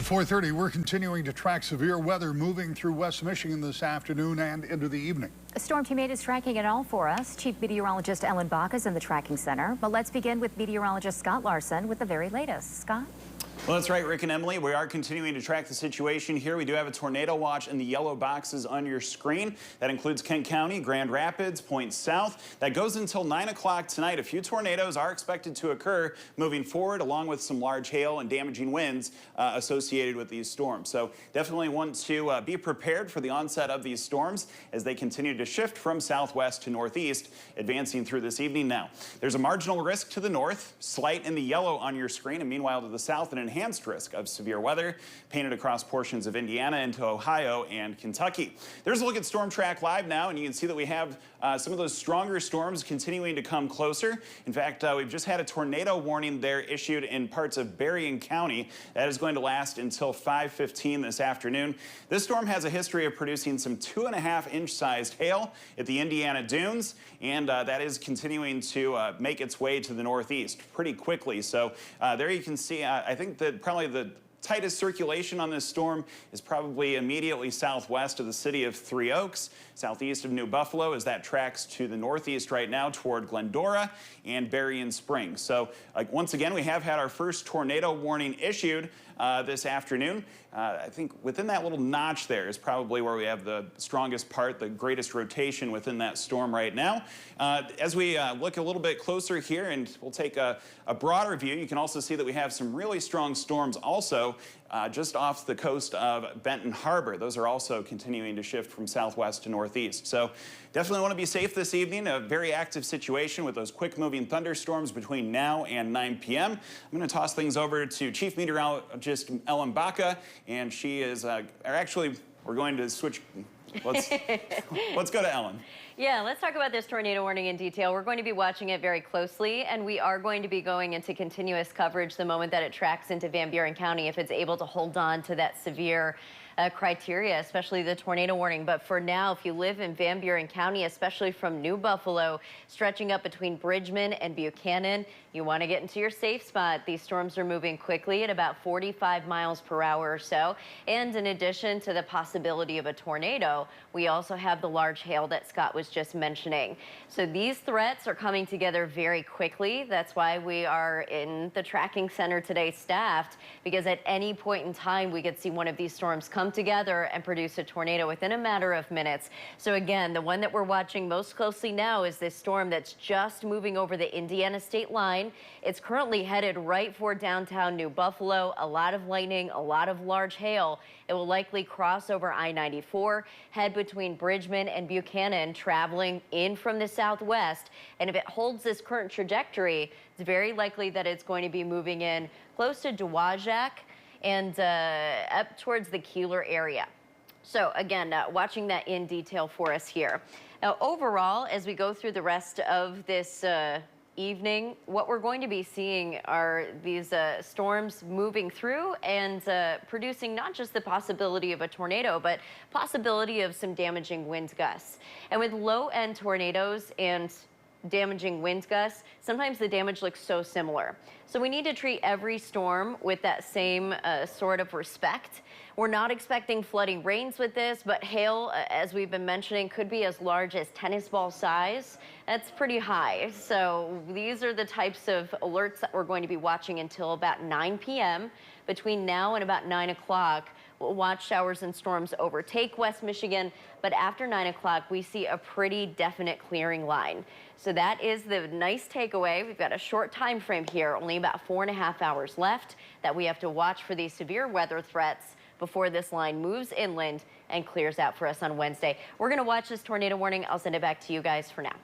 4:30, we're continuing to track severe weather moving through West Michigan this afternoon and into the evening. Storm Team 8 is tracking it all for us. Chief Meteorologist Ellen Bach is in the tracking center. But let's begin with meteorologist Scott Larson with the very latest. Scott? Well, that's right, Rick and Emily. We are continuing to track the situation here. We do have a tornado watch in the yellow boxes on your screen. That includes Kent County, Grand Rapids, Point South. That goes until 9 o'clock tonight. A few tornadoes are expected to occur moving forward, along with some large hail and damaging winds associated with these storms. So definitely want to be prepared for the onset of these storms as they continue to shift from southwest to northeast, advancing through this evening now. There's a marginal risk to the north, slight in the yellow on your screen, and meanwhile to the south, an enhanced risk of severe weather painted across portions of Indiana into Ohio and Kentucky. There's a look at Storm Track Live now, and you can see that we have some of those stronger storms continuing to come closer. In fact, we've just had a tornado warning there issued in parts of Berrien County. That is going to last until 5:15 this afternoon. This storm has a history of producing some 2.5-inch sized hail at the Indiana Dunes, and that is continuing to make its way to the northeast pretty quickly. So there you can see, I think that probably the tightest circulation on this storm is probably immediately southwest of the city of Three Oaks, southeast of New Buffalo, as that tracks to the northeast right now toward Glendora and Berrien Springs. So once again, we have had our first tornado warning issued this afternoon. I think within that little notch there is probably where we have the strongest part, the greatest rotation within that storm right now. As we look a little bit closer here, and we'll take a broader view, you can also see that we have some really strong storms also just off the coast of Benton Harbor. Those are also continuing to shift from southwest to northeast. So definitely want to be safe this evening. A very active situation with those quick-moving thunderstorms between now and 9 p.m. I'm going to toss things over to Chief Meteorologist Ellen Bach, and she is, actually, we're going to switch. Let's go to Ellen. Yeah, let's talk about this tornado warning in detail. We're going to be watching it very closely, and we are going to be going into continuous coverage the moment that it tracks into Van Buren County, if it's able to hold on to that severe criteria, especially the tornado warning. But for now, if you live in Van Buren County, especially from New Buffalo, stretching up between Bridgman and Buchanan, you want to get into your safe spot. These storms are moving quickly at about 45 miles per hour or so. And in addition to the possibility of a tornado, we also have the large hail that Scott was just mentioning. So these threats are coming together very quickly. That's why we are in the tracking center today staffed, because at any point in time, we could see one of these storms come together and produce a tornado within a matter of minutes. So again, the one that we're watching most closely now is this storm that's just moving over the Indiana state line. It's currently headed right for downtown New Buffalo. A lot of lightning, a lot of large hail. It will likely cross over I-94, head between Bridgman and Buchanan, traveling in from the southwest. And if it holds this current trajectory, it's very likely that it's going to be moving in close to Dowagiac and up towards the Keeler area. So again, watching that in detail for us here. Now overall, as we go through the rest of this evening, what we're going to be seeing are these storms moving through and producing not just the possibility of a tornado, but possibility of some damaging wind gusts. And with low-end tornadoes and damaging wind gusts, sometimes the damage looks so similar. So we need to treat every storm with that same sort of respect. We're not expecting flooding rains with this, but hail, as we've been mentioning, could be as large as tennis ball size. That's pretty high. So these are the types of alerts that we're going to be watching until about 9 p.m. Between now and about 9 o'clock, we'll watch showers and storms overtake West Michigan, but after 9 o'clock, we see a pretty definite clearing line. So that is the nice takeaway. We've got a short time frame here, only about 4.5 hours left, that we have to watch for these severe weather threats before this line moves inland and clears out for us on Wednesday. We're going to watch this tornado warning. I'll send it back to you guys for now.